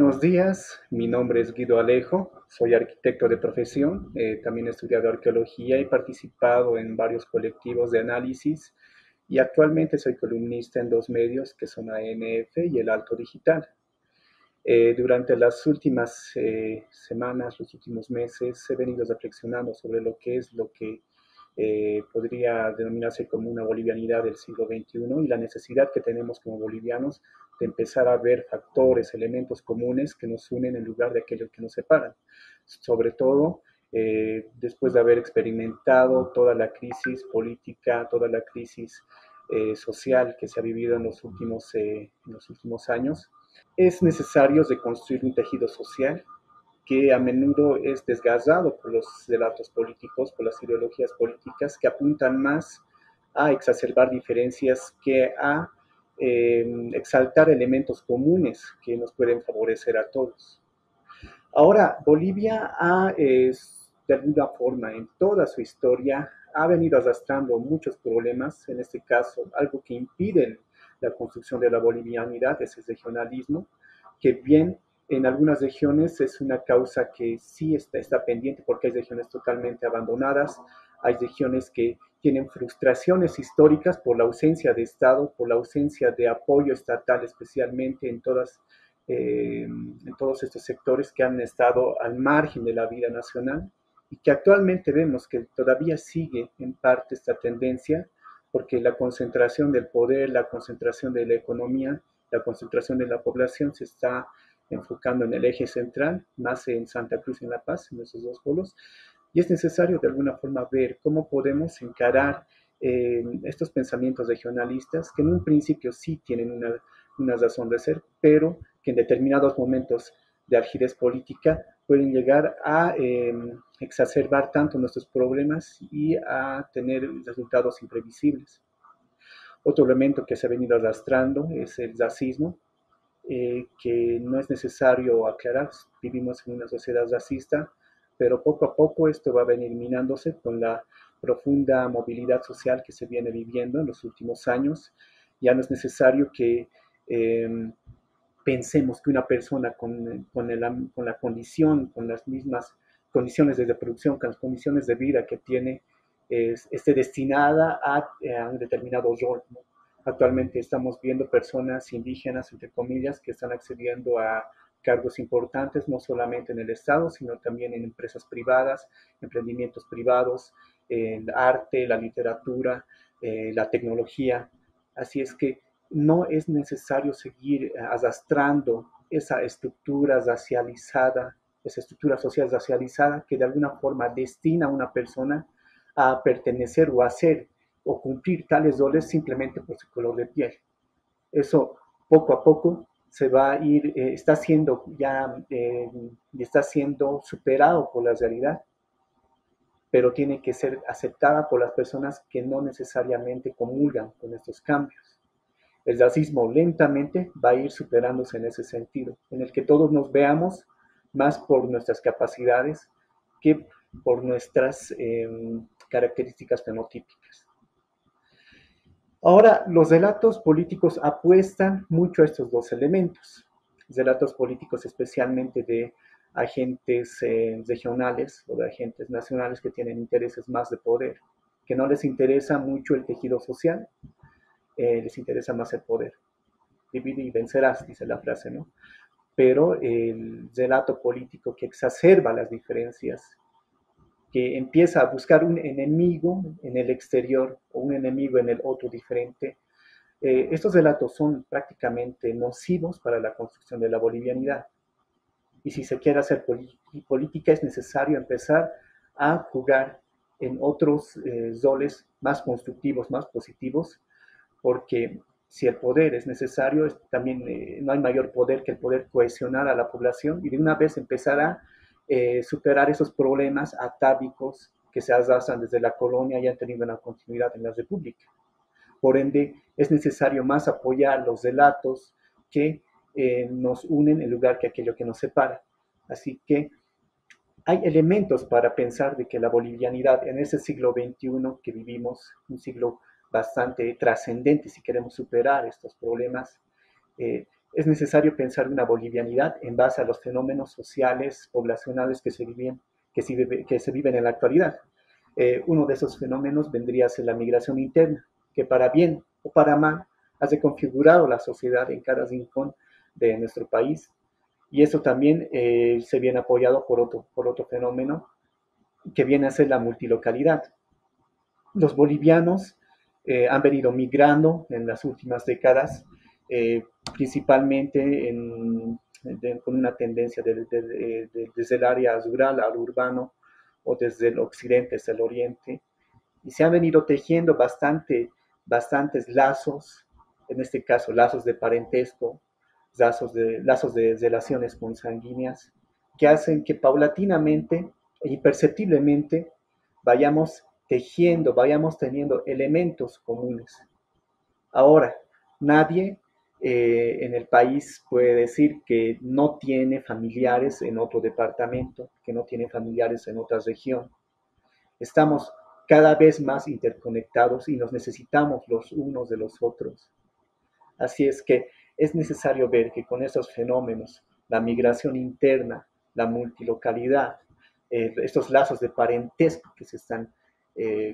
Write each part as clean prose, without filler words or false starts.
buenos días, mi nombre es Guido Alejo, soy arquitecto de profesión, también he estudiado arqueología y participado en varios colectivos de análisis y actualmente soy columnista en dos medios que son ANF y El Alto Digital. Durante las últimas semanas, los últimos meses, he venido reflexionando sobre lo que podría denominarse como una bolivianidad del siglo XXI y la necesidad que tenemos como bolivianos de empezar a ver factores, elementos comunes que nos unen en lugar de aquellos que nos separan. Sobre todo, después de haber experimentado toda la crisis política, toda la crisis social que se ha vivido en los últimos años, es necesario reconstruir un tejido social que a menudo es desgazado por los relatos políticos, por las ideologías políticas que apuntan más a exacerbar diferencias que a exaltar elementos comunes que nos pueden favorecer a todos. Ahora, Bolivia de alguna forma, en toda su historia, ha venido arrastrando muchos problemas, en este caso, algo que impide la construcción de la bolivianidad es el regionalismo, que bien en algunas regiones es una causa que sí está pendiente porque hay regiones totalmente abandonadas, hay regiones que tienen frustraciones históricas por la ausencia de Estado, por la ausencia de apoyo estatal, especialmente en todos estos sectores que han estado al margen de la vida nacional y que actualmente vemos que todavía sigue en parte esta tendencia porque la concentración del poder, la concentración de la economía, la concentración de la población se está enfocando en el eje central, más en Santa Cruz y en La Paz, en esos dos polos, y es necesario de alguna forma ver cómo podemos encarar estos pensamientos regionalistas que en un principio sí tienen una razón de ser, pero que en determinados momentos de algidez política pueden llegar a exacerbar tanto nuestros problemas y a tener resultados imprevisibles. Otro elemento que se ha venido arrastrando es el racismo, que no es necesario aclarar, vivimos en una sociedad racista, pero poco a poco esto va a venir minándose con la profunda movilidad social que se viene viviendo en los últimos años. Ya no es necesario que pensemos que una persona con la condición, con las mismas condiciones de reproducción, con las condiciones de vida que tiene, esté destinada a un determinado rol, ¿no? Actualmente estamos viendo personas indígenas, entre comillas, que están accediendo a cargos importantes, no solamente en el Estado, sino también en empresas privadas, emprendimientos privados, el arte, la literatura, la tecnología. Así es que no es necesario seguir arrastrando esa estructura racializada, esa estructura social racializada que de alguna forma destina a una persona a pertenecer o a ser o cumplir tales roles simplemente por su color de piel. Eso poco a poco se va a ir, está siendo está siendo superado por la realidad, pero tiene que ser aceptada por las personas que no necesariamente comulgan con estos cambios. El racismo lentamente va a ir superándose en ese sentido, en el que todos nos veamos más por nuestras capacidades que por nuestras características fenotípicas. Ahora, los relatos políticos apuestan mucho a estos dos elementos. Relatos políticos especialmente de agentes regionales o de agentes nacionales que tienen intereses más de poder, que no les interesa mucho el tejido social, les interesa más el poder. Divide y vencerás, dice la frase, ¿no? Pero el relato político que exacerba las diferencias, que empieza a buscar un enemigo en el exterior o un enemigo en el otro diferente, estos relatos son prácticamente nocivos para la construcción de la bolivianidad. Y si se quiere hacer política es necesario empezar a jugar en otros roles más constructivos, más positivos, porque si el poder es necesario, también no hay mayor poder que el poder cohesionar a la población y de una vez empezar a superar esos problemas atávicos que se arrastran desde la colonia y han tenido una continuidad en la República. Por ende, es necesario más apoyar los relatos que nos unen en lugar que aquello que nos separa. Así que hay elementos para pensar de que la bolivianidad en ese siglo XXI que vivimos, un siglo bastante trascendente si queremos superar estos problemas, es necesario pensar una bolivianidad en base a los fenómenos sociales, poblacionales que se viven en la actualidad. Uno de esos fenómenos vendría a ser la migración interna, que para bien o para mal ha reconfigurado la sociedad en cada rincón de nuestro país. Y eso también se viene apoyado por otro fenómeno que viene a ser la multilocalidad. Los bolivianos han venido migrando en las últimas décadas, principalmente con una tendencia desde el área rural al urbano o desde el occidente hacia el oriente, y se han venido tejiendo bastantes lazos, en este caso lazos de parentesco, lazos de relaciones consanguíneas, que hacen que paulatinamente e imperceptiblemente vayamos tejiendo, vayamos teniendo elementos comunes. Ahora, nadie en el país puede decir que no tiene familiares en otro departamento, que no tiene familiares en otra región. Estamos cada vez más interconectados y nos necesitamos los unos de los otros. Así es que es necesario ver que con esos fenómenos, la migración interna, la multilocalidad, estos lazos de parentesco que se están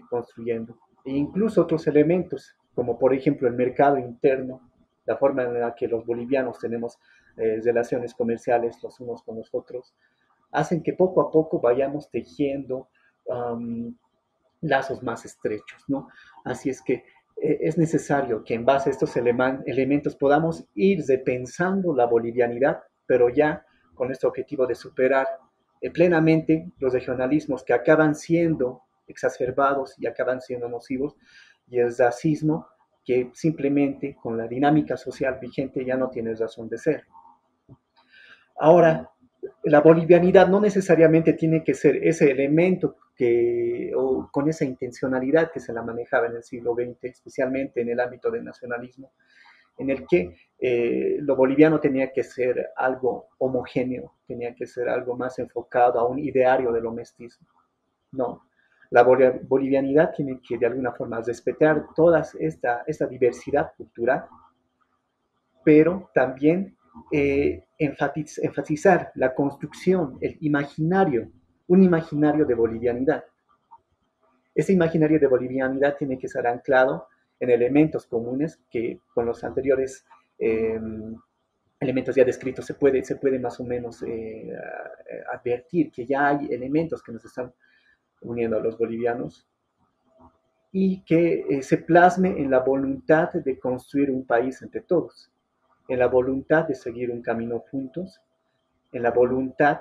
construyendo, e incluso otros elementos, como por ejemplo el mercado interno, la forma en la que los bolivianos tenemos relaciones comerciales los unos con los otros, hacen que poco a poco vayamos tejiendo lazos más estrechos, ¿no? Así es que es necesario que en base a estos elementos podamos ir repensando la bolivianidad, pero ya con este objetivo de superar plenamente los regionalismos que acaban siendo exacerbados y acaban siendo nocivos, y el racismo que simplemente con la dinámica social vigente ya no tiene razón de ser. Ahora, la bolivianidad no necesariamente tiene que ser ese elemento o con esa intencionalidad que se la manejaba en el siglo XX, especialmente en el ámbito del nacionalismo, en el que lo boliviano tenía que ser algo homogéneo, tenía que ser algo más enfocado a un ideario de lo mestizo. No, la bolivianidad tiene que de alguna forma respetar toda esta diversidad cultural, pero también enfatizar la construcción, el imaginario, un imaginario de bolivianidad. Ese imaginario de bolivianidad tiene que ser anclado en elementos comunes que con los anteriores elementos ya descritos se puede más o menos advertir que ya hay elementos que nos están uniendo a los bolivianos y que se plasme en la voluntad de construir un país entre todos, en la voluntad de seguir un camino juntos, en la voluntad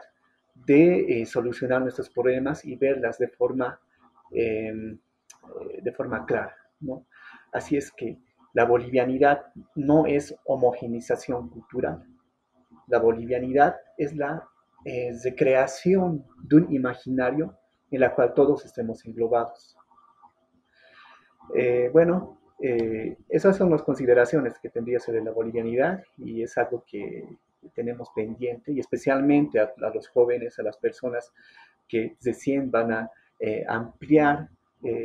de solucionar nuestros problemas y verlas de forma clara, ¿no? Así es que la bolivianidad no es homogenización cultural. La bolivianidad es la recreación de un imaginario en la cual todos estemos englobados. Bueno, esas son las consideraciones que tendría sobre la bolivianidad y es algo que tenemos pendiente y especialmente a los jóvenes, a las personas que recién van a ampliar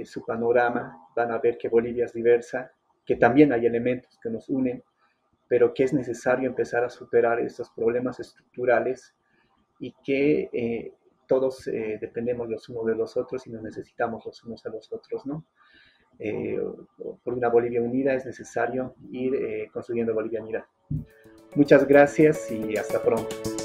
su panorama, van a ver que Bolivia es diversa, que también hay elementos que nos unen, pero que es necesario empezar a superar estos problemas estructurales y que todos dependemos los unos de los otros y nos necesitamos los unos a los otros, ¿no? Por una Bolivia unida es necesario ir construyendo bolivianidad. Muchas gracias y hasta pronto.